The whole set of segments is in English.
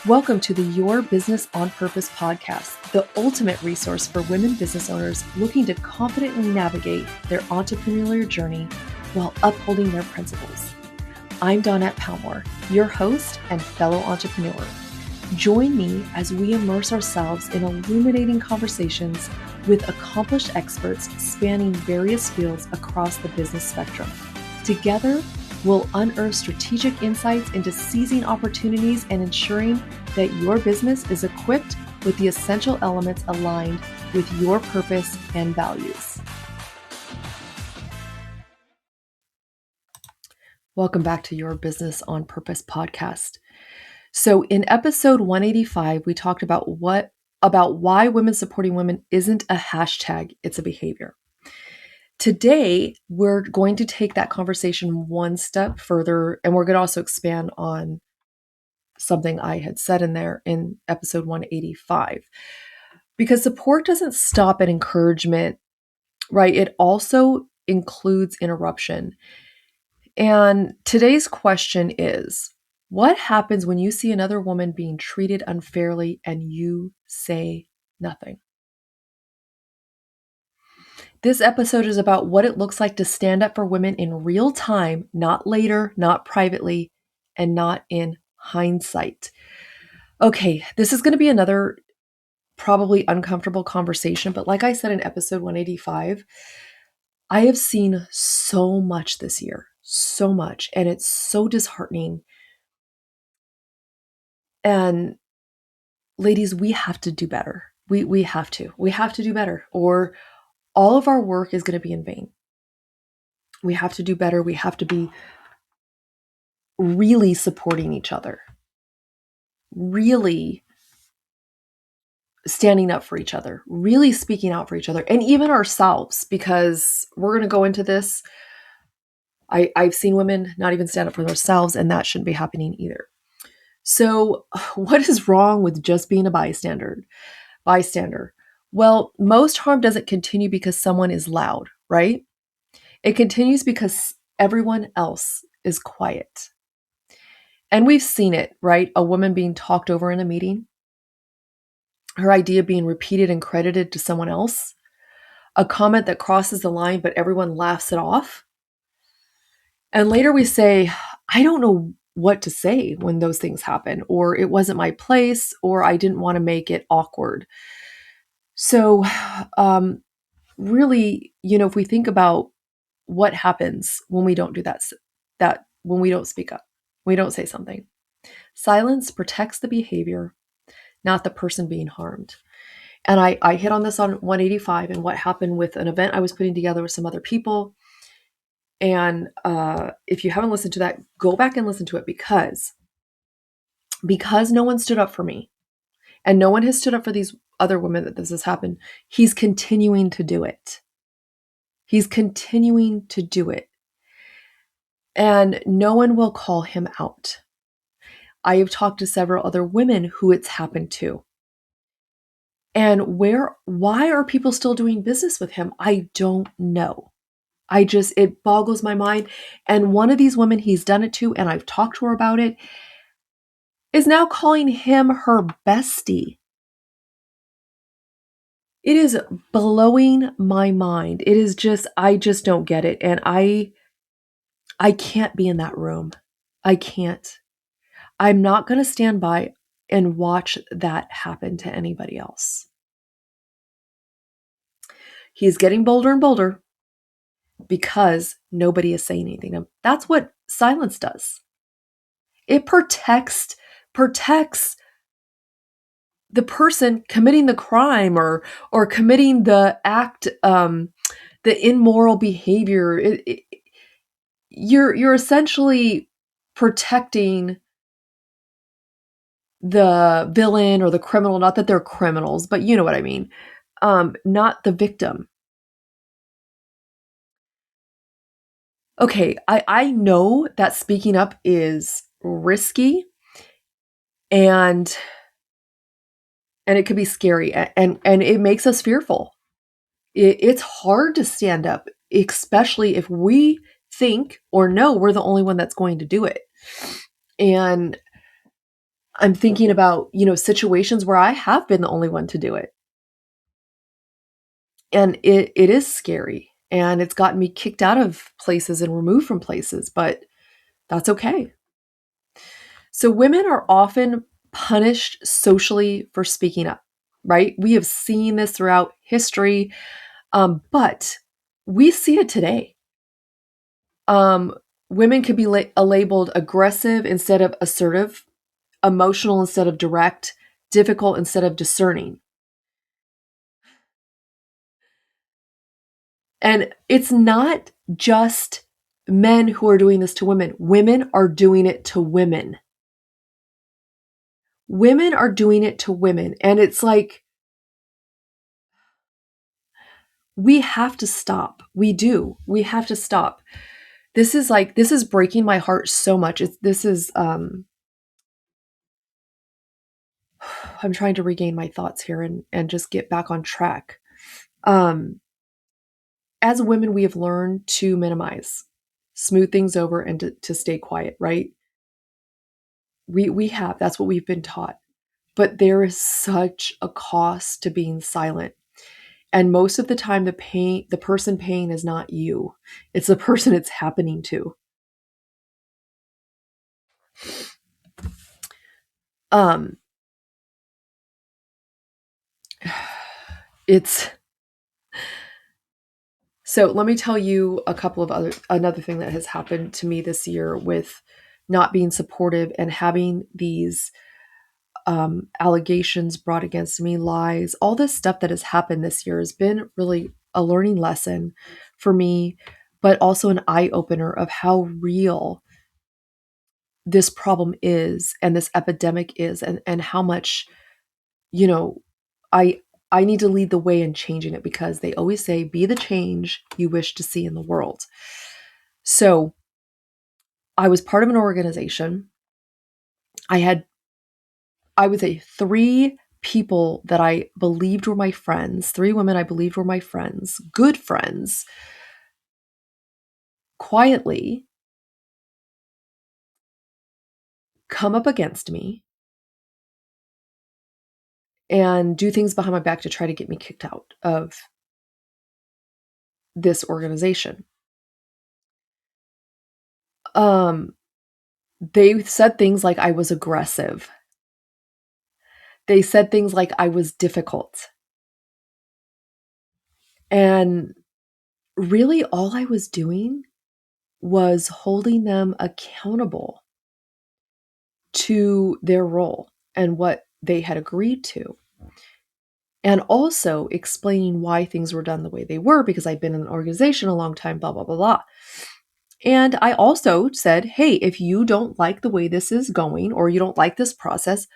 Welcome to the Your Business on Purpose podcast, the ultimate resource for women business owners looking to confidently navigate their entrepreneurial journey while upholding their principles. I'm Dawnette Palmore, your host and fellow entrepreneur. Join me as we immerse ourselves in illuminating conversations with accomplished experts spanning various fields across the business spectrum. Together, we'll unearth strategic insights into seizing opportunities and ensuring that your business is equipped with the essential elements aligned with your purpose and values. Welcome back to Your Business on Purpose podcast. So in episode 185, we talked about why women supporting women isn't a hashtag, it's a behavior. Today, we're going to take that conversation one step further, and we're going to also expand on something I had said in there in episode 185. Because support doesn't stop at encouragement, right? It also includes interruption. And today's question is, what happens when you see another woman being treated unfairly and you say nothing? This episode is about what it looks like to stand up for women in real time, not later, not privately, and not in hindsight. Okay, this is going to be another probably uncomfortable conversation, but like I said in episode 185, I have seen so much this year, so much, and it's so disheartening. And ladies, we have to do better. We have to do better, or all of our work is going to be in vain. We have to do better. We have to be really supporting each other, really standing up for each other, really speaking out for each other, and even ourselves, because we're going to go into this. I've seen women not even stand up for themselves, and that shouldn't be happening either. So what is wrong with just being a bystander? Well, most harm doesn't continue because someone is loud, right? It continues because everyone else is quiet. And we've seen it, right? A woman being talked over in a meeting, her idea being repeated and credited to someone else, a comment that crosses the line, but everyone laughs it off. And later we say, I don't know what to say when those things happen, or it wasn't my place, or I didn't want to make it awkward. So really, if we think about what happens when we don't do that when we don't speak up, we don't say something. Silence protects the behavior, not the person being harmed. And I hit on this on 185 and what happened with an event I was putting together with some other people. And if you haven't listened to that, go back and listen to it, because no one stood up for me and no one has stood up for these other women that this has happened. He's continuing to do it. And no one will call him out. I have talked to several other women who it's happened to. And why are people still doing business with him? I don't know. It boggles my mind. And one of these women he's done it to, and I've talked to her about it, is now calling him her bestie. It is blowing my mind. It is I just don't get it. And I can't be in that room. I can't. I'm not going to stand by and watch that happen to anybody else. He's getting bolder and bolder because nobody is saying anything. Now, that's what silence does. It protects the person committing the crime or committing the act, the immoral behavior. You're essentially protecting the villain or the criminal, not that they're criminals, but you know what I mean, not the victim. Okay, I know that speaking up is risky and it could be scary and it makes us fearful. It's hard to stand up, especially if we think or know we're the only one that's going to do it. And I'm thinking about, situations where I have been the only one to do it. And it is scary, and it's gotten me kicked out of places and removed from places, but that's okay. So women are often punished socially for speaking up, right? We have seen this throughout history, but we see it today. Um, Women could be labeled aggressive instead of assertive, emotional instead of direct, difficult instead of discerning. And it's not just men who are doing this to women. Women are doing it to women. Women are doing it to women. And it's like, we have to stop. We do. We have to stop. This is breaking my heart so much. I'm trying to regain my thoughts here and just get back on track. Um, as women, we have learned to minimize, smooth things over, and to stay quiet, right? We have. That's what we've been taught. But there is such a cost to being silent. And most of the time, the person paying is not you. It's the person it's happening to. Um, it's So let me tell you a couple of another thing that has happened to me this year with not being supportive and having these allegations brought against me, lies, all this stuff that has happened this year has been really a learning lesson for me, but also an eye opener of how real this problem is and this epidemic is, and how much, you know, I I need to lead the way in changing it, because they always say, be the change you wish to see in the world. So I was part of an organization. I had, I would say, three people that I believed were my friends, three women I believed were my friends, good friends, quietly come up against me and do things behind my back to try to get me kicked out of this organization. Um, they said things like I was aggressive. They said things like I was difficult. And really, all I was doing was holding them accountable to their role and what they had agreed to. And also explaining why things were done the way they were, because I'd been in an organization a long time, blah, blah, blah, blah. And I also said, hey, if you don't like the way this is going, or you don't like this process,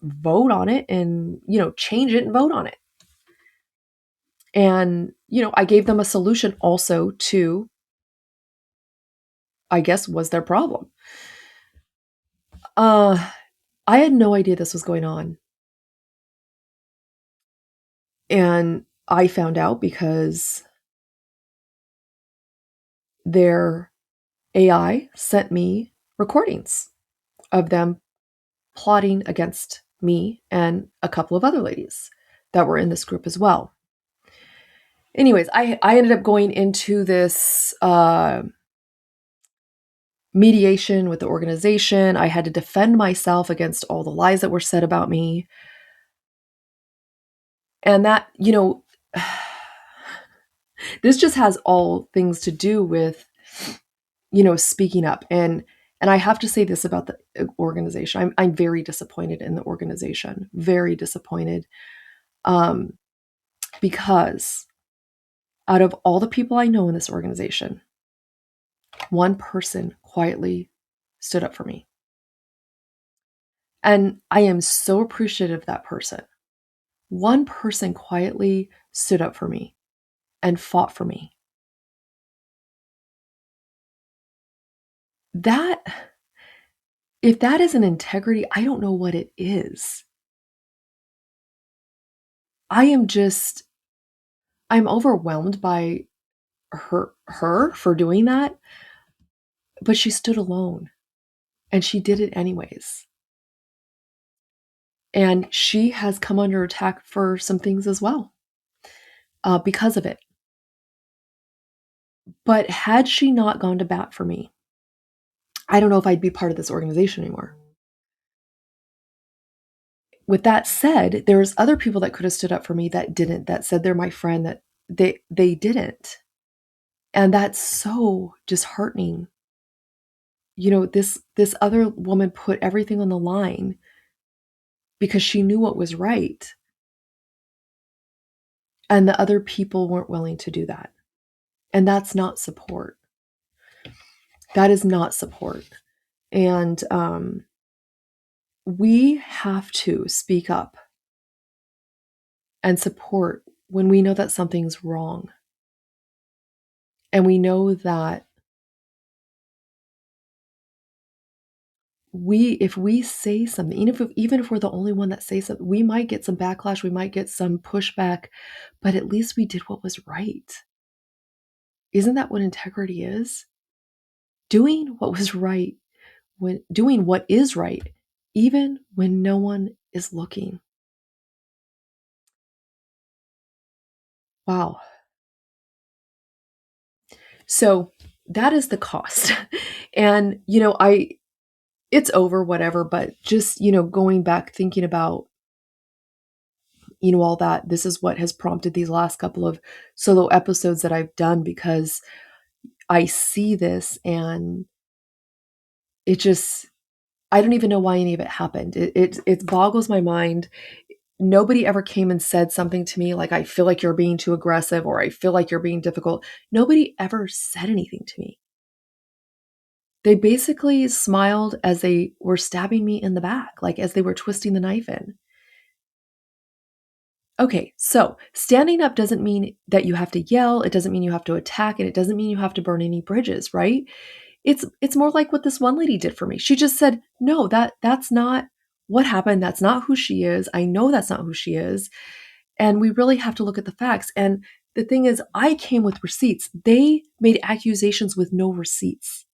vote on it and, change it and vote on it. And, I gave them a solution also to, I guess, was their problem. I had no idea this was going on. And I found out because their AI sent me recordings of them plotting against me and a couple of other ladies that were in this group as well. Anyways, I ended up going into this mediation with the organization. I had to defend myself against all the lies that were said about me. And that, this just has all things to do with, speaking up. And I have to say this about the organization. I'm very disappointed in the organization, very disappointed, because out of all the people I know in this organization, one person quietly stood up for me. And I am so appreciative of that person. One person quietly stood up for me and fought for me. That, if that isn't integrity, I don't know what it is. I'm overwhelmed by her for doing that, but she stood alone and she did it anyways. And she has come under attack for some things as well because of it. But had she not gone to bat for me, I don't know if I'd be part of this organization anymore. With that said, there's other people that could have stood up for me that didn't, that said they're my friend, that they didn't. And that's so disheartening. This other woman put everything on the line because she knew what was right. And the other people weren't willing to do that. And that's not support. That is not support. And we have to speak up and support when we know that something's wrong. And we know that if we say something, even if we're the only one that says something, we might get some backlash, we might get some pushback, but at least we did what was right. Isn't that what integrity is? Doing what was right, doing what is right, even when no one is looking. Wow. So that is the cost. And, it's over, whatever, but just, going back, thinking about, all that, this is what has prompted these last couple of solo episodes that I've done, because I see this and I don't even know why any of it happened. It boggles my mind. Nobody ever came and said something to me like, I feel like you're being too aggressive, or I feel like you're being difficult. Nobody ever said anything to me. They basically smiled as they were stabbing me in the back, like as they were twisting the knife in. Okay, so standing up doesn't mean that you have to yell, it doesn't mean you have to attack, and it doesn't mean you have to burn any bridges, right? It's more like what this one lady did for me. She just said, "No, that's not what happened. That's not who she is. I know that's not who she is." And we really have to look at the facts. And the thing is, I came with receipts. They made accusations with no receipts.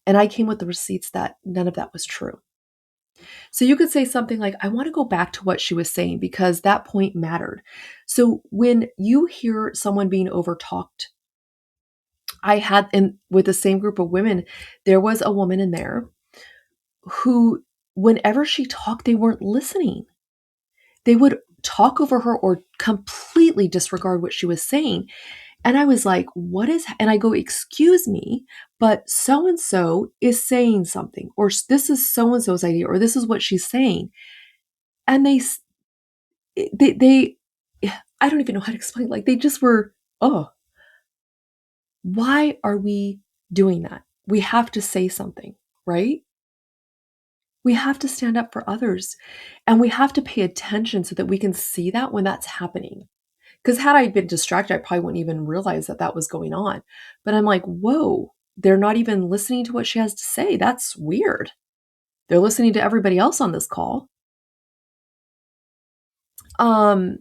And I came with the receipts that none of that was true. So you could say something like, I want to go back to what she was saying because that point mattered. So when you hear someone being overtalked, with the same group of women, there was a woman in there who, whenever she talked, they weren't listening. They would talk over her or completely disregard what she was saying. And I was like, and I go, excuse me, but so-and-so is saying something, or this is so-and-so's idea, or this is what she's saying. And they, I don't even know how to explain, like they just were, oh, why are we doing that? We have to say something, right? We have to stand up for others, and we have to pay attention so that we can see that when that's happening. Because had I been distracted, I probably wouldn't even realize that that was going on. But I'm like, whoa, they're not even listening to what she has to say. That's weird. They're listening to everybody else on this call. Or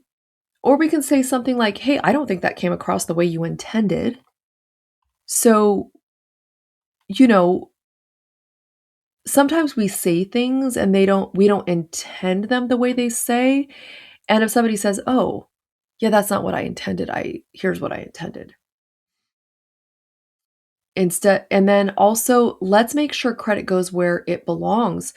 we can say something like, hey, I don't think that came across the way you intended. So, sometimes we say things and we don't intend them the way they say. And if somebody says, oh, yeah, that's not what I intended. Here's what I intended. Instead, and then also, let's make sure credit goes where it belongs.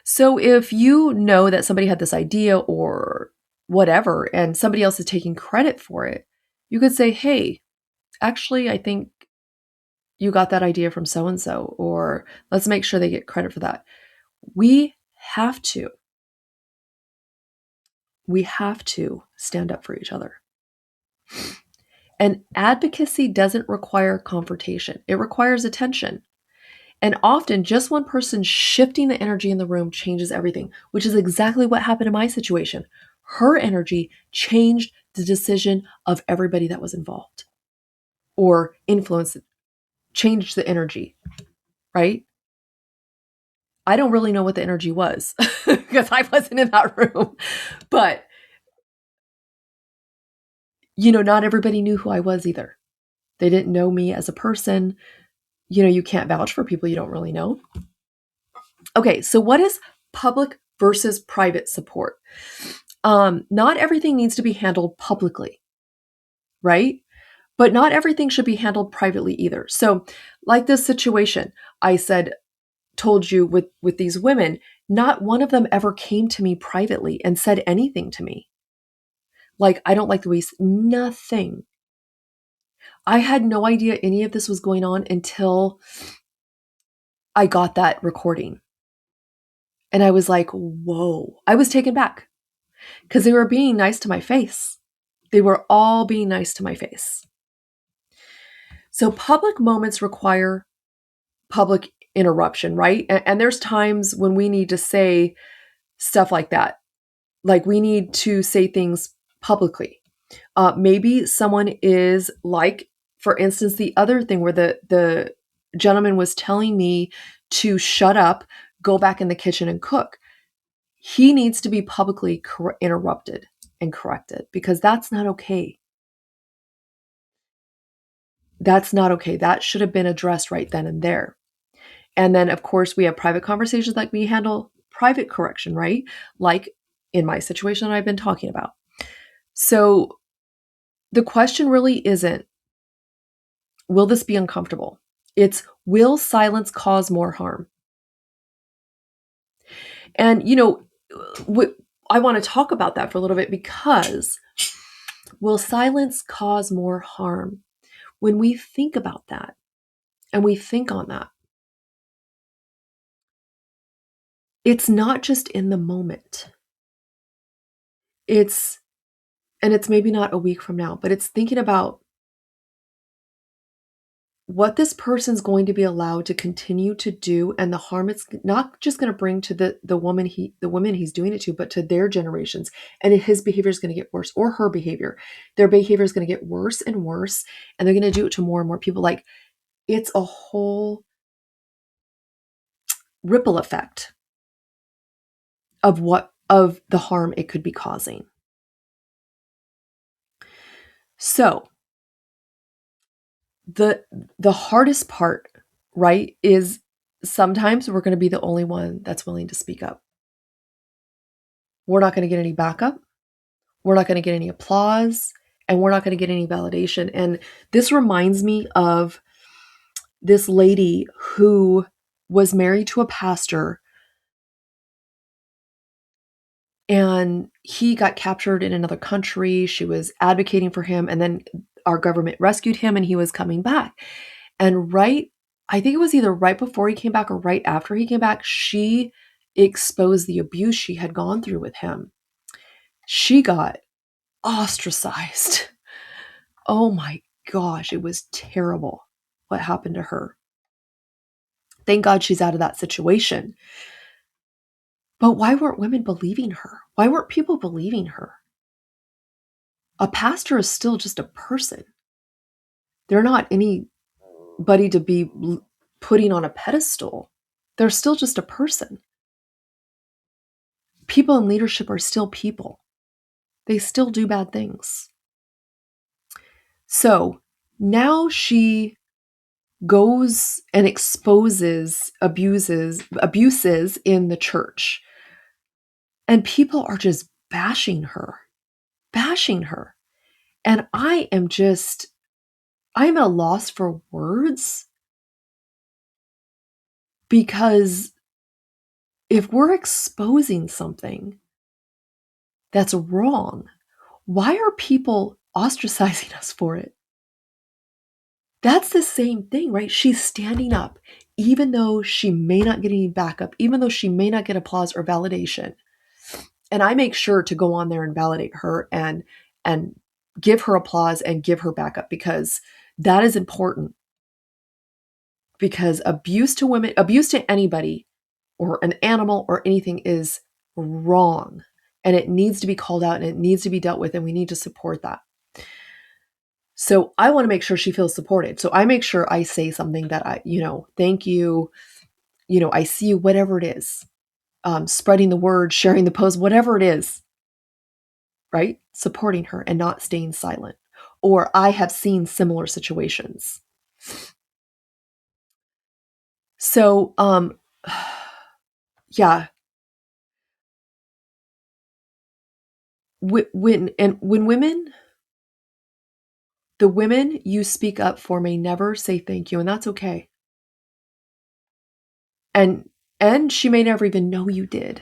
So if you know that somebody had this idea or whatever, and somebody else is taking credit for it, you could say, hey, actually, I think you got that idea from so and so, or let's make sure they get credit for that. We have to stand up for each other. And advocacy doesn't require confrontation. It requires attention. And often just one person shifting the energy in the room changes everything, which is exactly what happened in my situation. Her energy changed the decision of everybody that was involved, or changed the energy, right? I don't really know what the energy was because I wasn't in that room, but not everybody knew who I was either. They didn't know me as a person. You can't vouch for people you don't really know. Okay, so what is public versus private support. Not everything needs to be handled publicly, right? But not everything should be handled privately either. So, like this situation, I told you with these women, not one of them ever came to me privately and said anything to me. Like, I don't like the way nothing. I had no idea any of this was going on until I got that recording. And I was like, whoa. I was taken back because they were being nice to my face. They were all being nice to my face. So public moments require public interruption, right? And there's times when we need to say stuff like that. Like we need to say things publicly. Maybe someone is like, for instance, the other thing where the gentleman was telling me to shut up, go back in the kitchen and cook. He needs to be publicly interrupted and corrected because that's not okay. That's not okay. That should have been addressed right then and there. And then, of course, we have private conversations like we handle private correction, right? Like in my situation that I've been talking about. So the question really isn't, will this be uncomfortable? It's, will silence cause more harm? And, I want to talk about that for a little bit because will silence cause more harm? When we think about that and we think on that, it's not just in the moment. It's maybe not a week from now, but it's thinking about what this person's going to be allowed to continue to do and the harm it's not just going to bring to the woman he's doing it to, but to their generations. And his behavior is going to get worse, or her behavior. Their behavior is going to get worse and worse, and they're going to do it to more and more people. Like, it's a whole ripple effect of the harm it could be causing. So the hardest part, right, is sometimes we're going to be the only one that's willing to speak up. We're not going to get any backup. We're not going to get any applause, and we're not going to get any validation. And this reminds me of this lady who was married to a pastor, and he got captured in another country. She was advocating for him, and then our government rescued him, and he was coming back. And I think it was either right before he came back or right after he came back, she exposed the abuse she had gone through with him. She got ostracized. Oh my gosh, it was terrible what happened to her. Thank God she's out of that situation. But why weren't women believing her? Why weren't people believing her? A pastor is still just a person. They're not anybody to be putting on a pedestal. They're still just a person. People in leadership are still people. They still do bad things. So now she goes and exposes abuses in the church. And people are just bashing her. And I'm at a loss for words, because if we're exposing something that's wrong, why are people ostracizing us for it? That's the same thing, right? She's standing up, even though she may not get any backup, even though she may not get applause or validation. And I make sure to go on there and validate her and give her applause and give her backup, because that is important. Because abuse to women, abuse to anybody or an animal or anything is wrong. And it needs to be called out and it needs to be dealt with, and we need to support that. So I want to make sure she feels supported. So I make sure I say something that thank you, I see you, whatever it is, spreading the word, sharing the post, whatever it is, right? Supporting her and not staying silent. Or I have seen similar situations. So, yeah, when women, the women you speak up for may never say thank you, and that's okay. And she may never even know you did.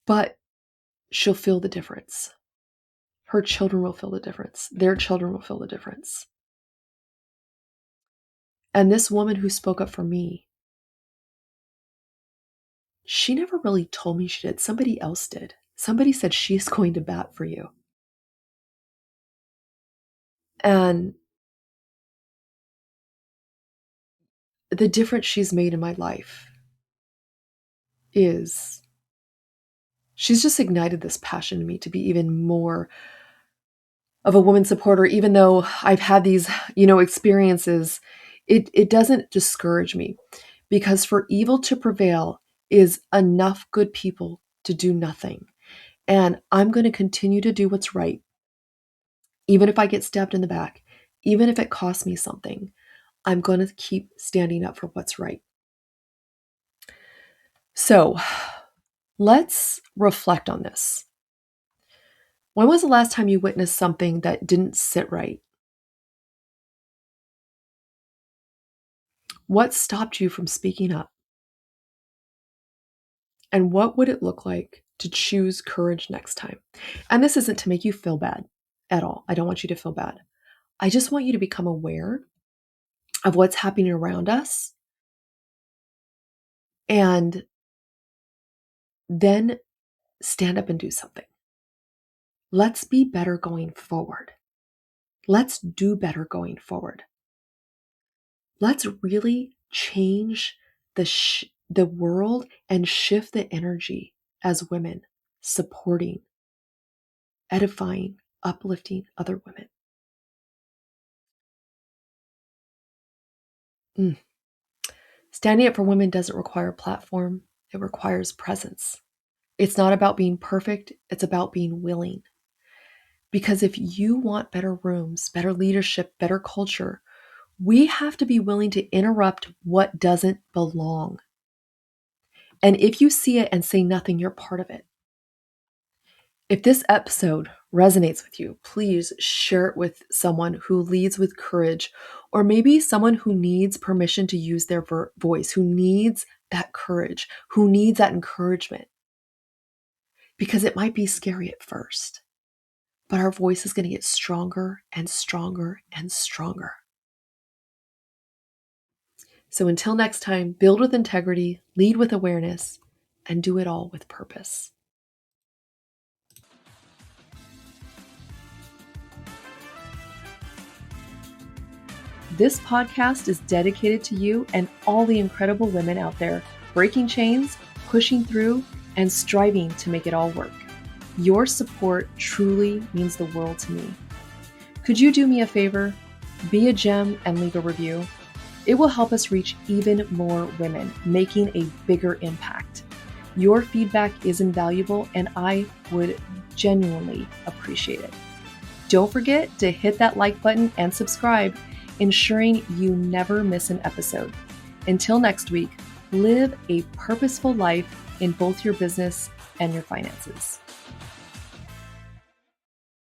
But she'll feel the difference. Her children will feel the difference. Their children will feel the difference. And this woman who spoke up for me, she never really told me she did. Somebody else did. Somebody said she's going to bat for you. And the difference she's made in my life is she's just ignited this passion in me to be even more of a woman supporter. Even though I've had these, experiences, it doesn't discourage me, because for evil to prevail is enough good people to do nothing. And I'm going to continue to do what's right, even if I get stabbed in the back, even if it costs me something. I'm going to keep standing up for what's right. So let's reflect on this. When was the last time you witnessed something that didn't sit right? What stopped you from speaking up? And what would it look like to choose courage next time? And this isn't to make you feel bad at all. I don't want you to feel bad. I just want you to become aware of what's happening around us, and then stand up and do something. Let's be better going forward. Let's do better going forward. Let's really change the world and shift the energy as women, supporting, edifying, uplifting other women. Standing up for women doesn't require a platform. It requires presence. It's not about being perfect. It's about being willing. Because if you want better rooms, better leadership, better culture, we have to be willing to interrupt what doesn't belong. And if you see it and say nothing, you're part of it. If this episode resonates with you, please share it with someone who leads with courage, or maybe someone who needs permission to use their voice, who needs that courage, who needs that encouragement. Because it might be scary at first, but our voice is going to get stronger and stronger and stronger. So until next time, build with integrity, lead with awareness, and do it all with purpose. This podcast is dedicated to you and all the incredible women out there breaking chains, pushing through, and striving to make it all work. Your support truly means the world to me. Could you do me a favor? Be a gem and leave a review. It will help us reach even more women, making a bigger impact. Your feedback is invaluable, and I would genuinely appreciate it. Don't forget to hit that like button and subscribe, ensuring you never miss an episode. Until next week, live a purposeful life in both your business and your finances.